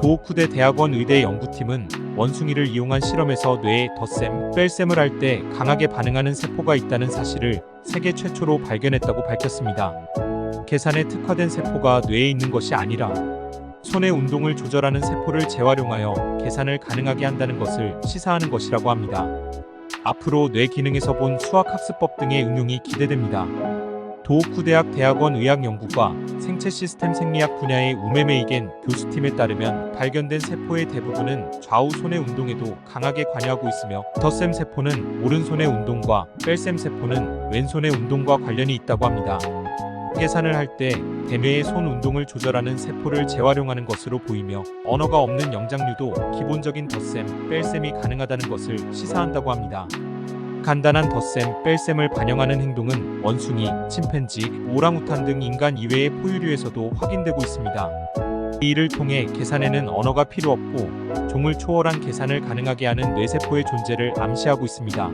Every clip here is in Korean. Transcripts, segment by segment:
도호쿠대 대학원 의대 연구팀은 원숭이를 이용한 실험에서 뇌에 덧셈, 뺄셈을 할 때 강하게 반응하는 세포가 있다는 사실을 세계 최초로 발견했다고 밝혔습니다. 계산에 특화된 세포가 뇌에 있는 것이 아니라 손의 운동을 조절하는 세포를 재활용하여 계산을 가능하게 한다는 것을 시사하는 것이라고 합니다. 앞으로 뇌 기능에서 본 수학학습법 등의 응용이 기대됩니다. 도호쿠대학 대학원 의학연구과 생체 시스템 생리학 분야의 우메메이겐 교수팀에 따르면 발견된 세포의 대부분은 좌우 손의 운동에도 강하게 관여하고 있으며 덧셈 세포는 오른손의 운동과 뺄셈 세포는 왼손의 운동과 관련이 있다고 합니다. 계산을 할 때 대뇌의 손 운동을 조절하는 세포를 재활용하는 것으로 보이며 언어가 없는 영장류도 기본적인 덧셈, 뺄셈이 가능하다는 것을 시사한다고 합니다. 간단한 덧셈, 뺄셈을 반영하는 행동은 원숭이, 침팬지, 오랑우탄 등 인간 이외의 포유류에서도 확인되고 있습니다. 이를 통해 계산에는 언어가 필요 없고 종을 초월한 계산을 가능하게 하는 뇌세포의 존재를 암시하고 있습니다.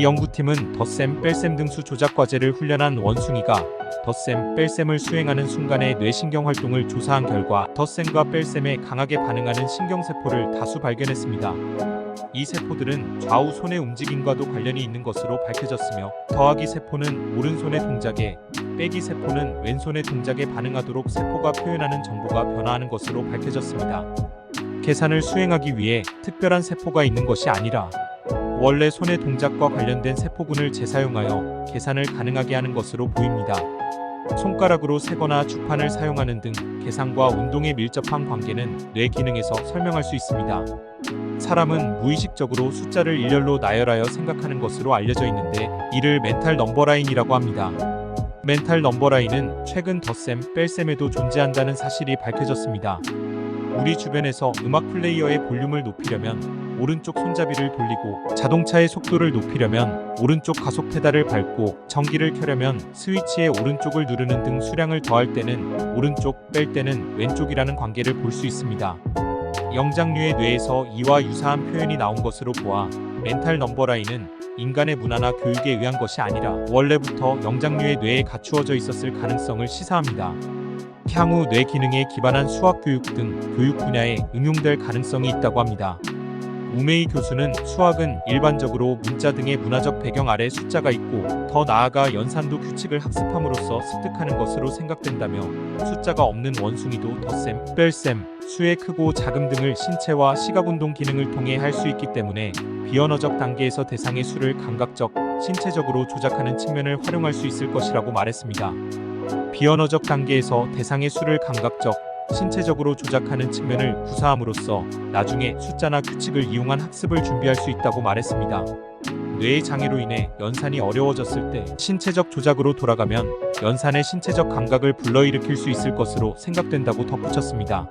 이 연구팀은 덧셈, 뺄셈 등수 조작 과제를 훈련한 원숭이가 덧셈, 뺄셈을 수행하는 순간의 뇌신경 활동을 조사한 결과 덧셈과 뺄셈에 강하게 반응하는 신경세포를 다수 발견했습니다. 이 세포들은 좌우 손의 움직임과도 관련이 있는 것으로 밝혀졌으며 더하기 세포는 오른손의 동작에, 빼기 세포는 왼손의 동작에 반응하도록 세포가 표현하는 정보가 변화하는 것으로 밝혀졌습니다. 계산을 수행하기 위해 특별한 세포가 있는 것이 아니라 원래 손의 동작과 관련된 세포군을 재사용하여 계산을 가능하게 하는 것으로 보입니다. 손가락으로 세거나 주판을 사용하는 등 계산과 운동에 밀접한 관계는 뇌 기능에서 설명할 수 있습니다. 사람은 무의식적으로 숫자를 일렬로 나열하여 생각하는 것으로 알려져 있는데 이를 멘탈 넘버라인이라고 합니다. 멘탈 넘버라인은 최근 덧셈, 뺄셈에도 존재한다는 사실이 밝혀졌습니다. 우리 주변에서 음악 플레이어의 볼륨을 높이려면 오른쪽 손잡이를 돌리고 자동차의 속도를 높이려면 오른쪽 가속 페달을 밟고 전기를 켜려면 스위치의 오른쪽을 누르는 등 수량을 더할 때는 오른쪽, 뺄 때는 왼쪽이라는 관계를 볼 수 있습니다. 영장류의 뇌에서 이와 유사한 표현이 나온 것으로 보아 멘탈 넘버라인은 인간의 문화나 교육에 의한 것이 아니라 원래부터 영장류의 뇌에 갖추어져 있었을 가능성을 시사합니다. 향후 뇌 기능에 기반한 수학 교육 등 교육 분야에 응용될 가능성이 있다고 합니다. 우메이 교수는 수학은 일반적으로 문자 등의 문화적 배경 아래 숫자가 있고 더 나아가 연산도 규칙을 학습함으로써 습득하는 것으로 생각된다며 숫자가 없는 원숭이도 덧셈, 뺄셈, 수의 크고 작음 등을 신체와 시각운동 기능을 통해 할 수 있기 때문에 비언어적 단계에서 대상의 수를 감각적, 신체적으로 조작하는 측면을 활용할 수 있을 것이라고 말했습니다. 비언어적 단계에서 대상의 수를 감각적, 신체적으로 조작하는 측면을 구사함으로써 나중에 숫자나 규칙을 이용한 학습을 준비할 수 있다고 말했습니다. 뇌의 장애로 인해 연산이 어려워졌을 때 신체적 조작으로 돌아가면 연산의 신체적 감각을 불러일으킬 수 있을 것으로 생각된다고 덧붙였습니다.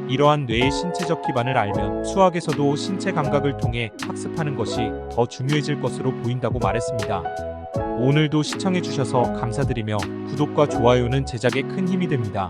이러한 뇌의 신체적 기반을 알면 수학에서도 신체 감각을 통해 학습하는 것이 더 중요해질 것으로 보인다고 말했습니다. 오늘도 시청해주셔서 감사드리며 구독과 좋아요는 제작에 큰 힘이 됩니다.